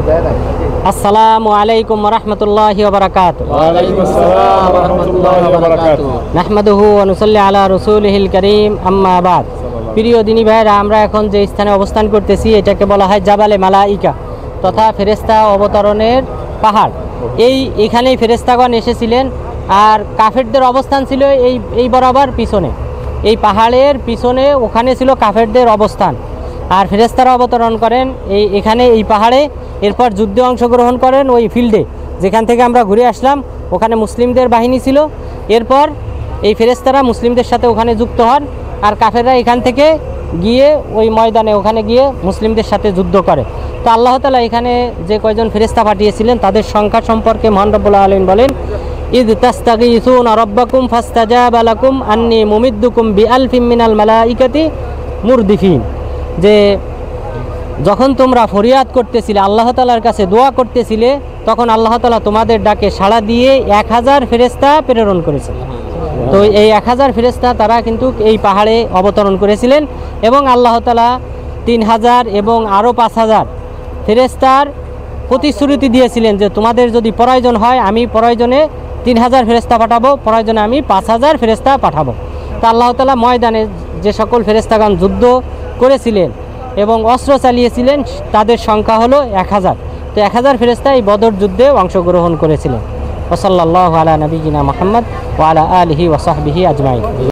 আসসালামু আলাইকুম ওয়া রাহমাতুল্লাহি ওয়া বারাকাতুহু। ওয়া আলাইকুম আসসালাম ওয়া রাহমাতুল্লাহি ওয়া বারাকাতুহু। নাহমাদুহু ওয়া নুসাল্লি আলা রাসূলিহিল কারীম, আম্মা বাদ। প্রিয় দিনী ভাইরা, আমরা এখন যে স্থানে অবস্থান করতেছি এটাকে বলা হয় জাবালে মালাইকা তথা ফেরেশতা অবতরণের পাহাড়। এখানেই ফেরেশতাগণ এসেছিলেন, আর কাফেরদের অবস্থান ছিল এই বরাবর পিছনে, এই পাহাড়ের পিছনে ওখানে ছিল কাফেরদের অবস্থান। আর ফেরেশতারা অবতরণ করেন এখানে এই পাহাড়ে, এরপর যুদ্ধে অংশগ্রহণ করেন ওই ফিল্ডে যেখান থেকে আমরা ঘুরে আসলাম, ওখানে মুসলিমদের বাহিনী ছিল। এরপর এই ফেরেশতারা মুসলিমদের সাথে ওখানে যুক্ত হন, আর কাফেররা এখান থেকে গিয়ে ওই ময়দানে ওখানে গিয়ে মুসলিমদের সাথে যুদ্ধ করে। তো আল্লাহ তাআলা এখানে যে কয়জন ফেরেশতা পাঠিয়েছিলেন তাদের সংখ্যা সম্পর্কে মহান রব্বুল আলামিন বলেন, ইদ তাস্তাগীসুনা রাব্বাকুম ফাস্তাজাবা লাকুম আন্নী মুমিদ্দুকুম বিআলফিম মিনাল মালাইকাতি মুরদিফিন। যে যখন তোমরা ফরিয়াদ করতেছিলে, আল্লাহ তাআলার কাছে দোয়া করতেছিলে, তখন আল্লাহ তাআলা তোমাদের ডাকে সাড়া দিয়ে 1000 ফেরেশতা প্রেরণ করেছে। তো এই 1000 ফেরেশতা তারা কিন্তু এই পাহাড়ে অবতরণ করেছিলেন, এবং আল্লাহ তাআলা 3000 এবং আরও 5000 ফেরেশতার প্রতিশ্রুতি দিয়েছিলেন যে তোমাদের যদি প্রয়োজন হয় আমি প্রয়োজনে 3000 ফেরেশতা পাঠাবো, প্রয়োজনে আমি 5000 ফেরেশতা পাঠাবো। তা আল্লাহ তাআলা ময়দানে যে সকল ফেরেশতাগণ যুদ্ধ করেছিলেন এবং অস্ত্র চালিয়েছিলেন তাদের সংখ্যা হলো 1000। তো 1000 ফেরেশতা এই বদর যুদ্ধে অংশগ্রহণ করেছিলেন। ওয়া সাল্লাল্লাহু আলা নবিয়িনা মুহাম্মদ ওয়া আলা আলিহি ওয়া সাহবিহি আজমাইন।